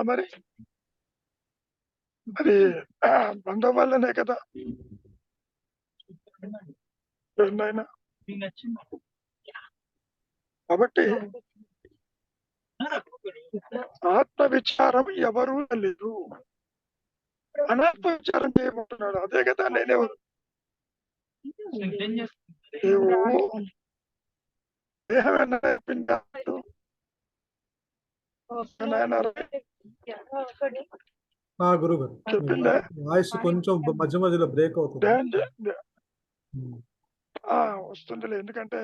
మరి అది బంధం వల్లనే కదా. కాబట్టి ఆత్మ విచారం ఎవరు లేదు, అనాత్మ విచారం చేయమంటున్నాడు. అదే కదా నేనెవరు. దేహమేనా చెప్పిందా? గురువు గారు చెప్పిందా? వాయిస్ కొంచెం మధ్య మధ్యలో బ్రేక్ అవుతుంది. వస్తుందిలే, ఎందుకంటే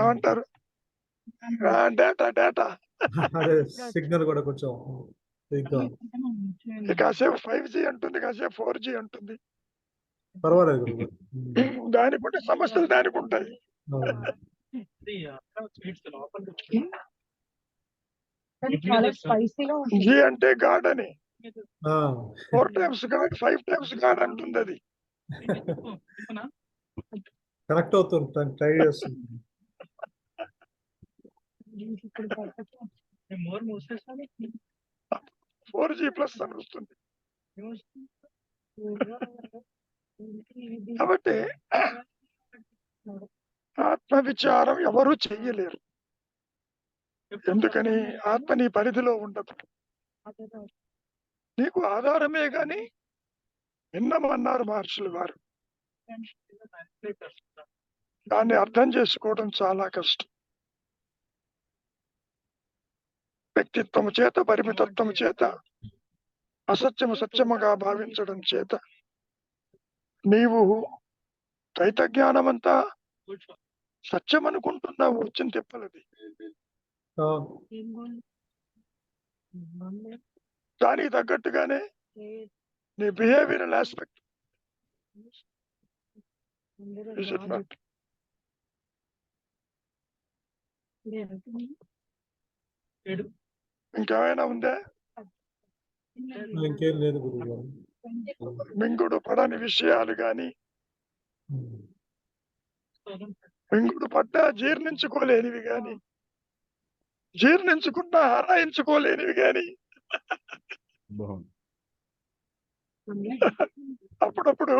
ఏమంటారు డేటా అదే సిగ్నల్ కూడా కొంచెం ఇంకా కాసేపు 5G అంటుంది, కాసేపు 4G అంటుంది. పర్వాలేదు గురుగారు. దానికి ఉండే సమస్యలు దానికి ఉంటాయి. చాలా స్పైసీగా ఉంటుంది. జీ అంటే గాడ్ అని, ఆ, 4 times గాడ్ 5 times గాడ్ అంటుంది. అది కనెక్ట్ అవుతుంటాను, ట్రై చేస్తుంది. ఇప్పుడు పక్కకు 4G ప్లస్ అని వస్తుంది. కాబట్టి ఆత్మ విచారం ఎవరు చెయ్యలేరు. ఎందుకని? ఆత్మ నీ పరిధిలో ఉండదు. నీకు ఆధారమే గాని విన్నమన్నారు మహర్షులు వారు. దాన్ని అర్థం చేసుకోవడం చాలా కష్టం. వ్యక్తిత్వము చేత, పరిమితత్వము చేత, అసత్యము సత్యముగా భావించడం చేత నీవు ద్వైత జ్ఞానమంతా సత్యం అనుకుంటున్నావు. వచ్చిన తిప్పలది. ఆ, దానికి తగ్గట్టుగానే నీ behavioural aspect is it not? ఇంకేమైనా ఉందా? ఇంకేం లేదు గురుగారు. మింగుడు పడని విషయాలు గాని, మింగుడు పడ్డా జీర్ణించుకోలేనివి గాని, జీర్ణించుకున్నా హరాయించుకోలేనివి గాని, బాగుంది. అప్పుడప్పుడు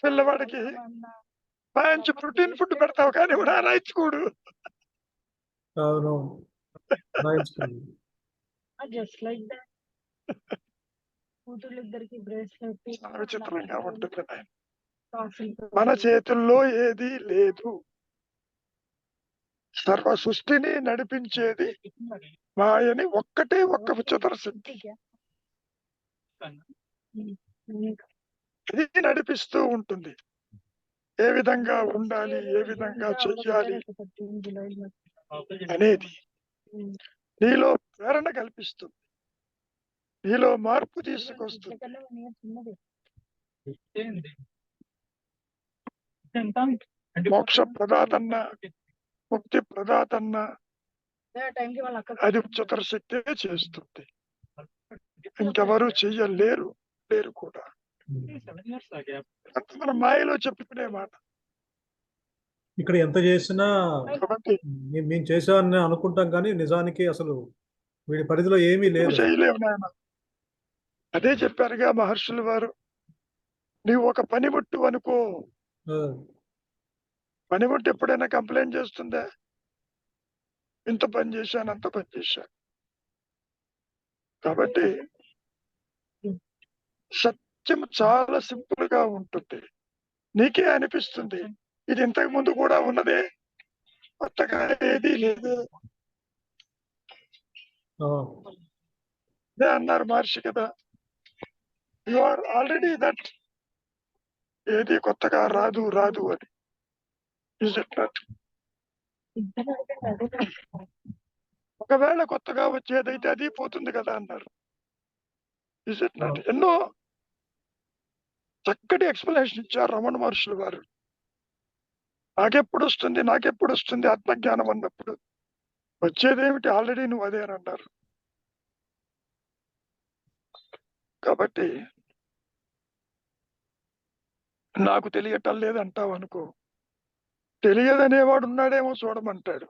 పిల్లవాడికి మంచి ప్రోటీన్ ఫుడ్ పెడతావు కానీ కూడా హరాయించుకోడు. అవును, రాయించుకుంది. జస్ట్ లైక్ దట్ కూతుర్లు ఇద్దరికి బ్రేస్లెట్ చాలా విచిత్రంగా ఉంటుంది నాయన. మన చేతుల్లో ఏది లేదు. సర్వ సృష్టిని నడిపించేది మాయని ఒక్కటే ఒక్క విచిత్ర శక్తి. ఇది నడిపిస్తూ ఉంటుంది. ఏ విధంగా ఉండాలి, ఏ విధంగా చెయ్యాలి అనేది నీలో ప్రేరణ కల్పిస్తుంది, నీలో మార్పు తీసుకొస్తుంది. మోక్ష ప్రదాతన్న, ముక్తి ప్రదాతన్న టైంకి వాళ్ళ అక్క అది ఉच्चतर శక్తే చేస్తుంది. ఇంకెవరు చెయ్యలేరు, లేరు కూడా. అంత మన మాయలో చెప్పుకునే మాట. ఇక్కడ ఎంత చేసినా కాబట్టి మేము చేసామని అనుకుంటాం, కానీ నిజానికి అసలు వీడి పరిధిలో ఏమీ నువ్వు లేదు. చేయలేవు నాయన. అదే చెప్పారుగా మహర్షులు వారు, నీవు ఒక పనిముట్టు అనుకో. ఆ, పనిముట్టు ఎప్పుడైనా కంప్లైంట్ చేస్తుందా? ఇంత పని చేశాను, అంత పని చేశాను. కాబట్టి సత్యం చాలా సింపుల్ గా ఉంటుంది. నీకే అనిపిస్తుంది ఇది ఇంతకు ముందు కూడా ఉన్నదే, కొత్తగా ఏది లేదు. ఆ, అదే అన్నారు మహర్షి కదా, యు ఆర్ ఆల్రెడీ దట్. ఏది కొత్తగా రాదు రాదు అని. Is it not? ఒకవేళ కొత్తగా వచ్చేదైతే అది పోతుంది కదా అన్నారు. Is it not? ఎన్నో చక్కటి ఎక్స్ప్లెనేషన్ ఇచ్చారు రమణ మహర్షులు వారు. నాకెప్పుడు వస్తుంది ఆత్మజ్ఞానం అన్నప్పుడు. వచ్చేదేమిటి? ఆల్రెడీ నువ్వు అదే అని అన్నారు. కాబట్టి నాకు తెలియటం లేదంటావు అనుకో, తెలియదనేవాడు ఉన్నాడేమో చూడమంటాడు.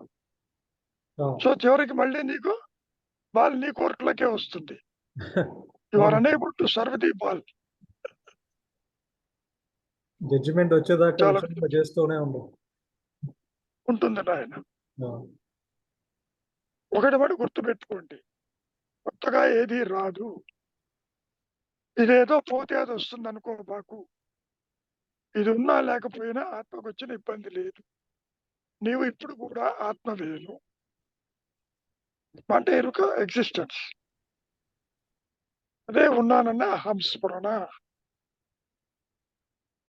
ఆ. సో చివరికి మళ్ళీ నీకు బాల్ నీ కోర్టులకే వస్తుంది. You are unable to serve the ball. Judgement వచ్చేదాకా చాలా విచారణ చేస్తూనే ఉండవు. ఉంటుంది నాయన. ఆ, ఒకటి గుర్తుపెట్టుకోండి, కొత్తగా ఏది రాదు. ఇదేదో పోతే అది వస్తుంది అనుకో బాకు. ఇది ఉన్నా లేకపోయినా ఆత్మకు వచ్చిన ఇబ్బంది లేదు. నీవు ఇప్పుడు కూడా ఆత్మ వేరు అంటే ఎరుక, ఎగ్జిస్టెన్స్. అదే ఉన్నానన్న అహం స్ఫురణ.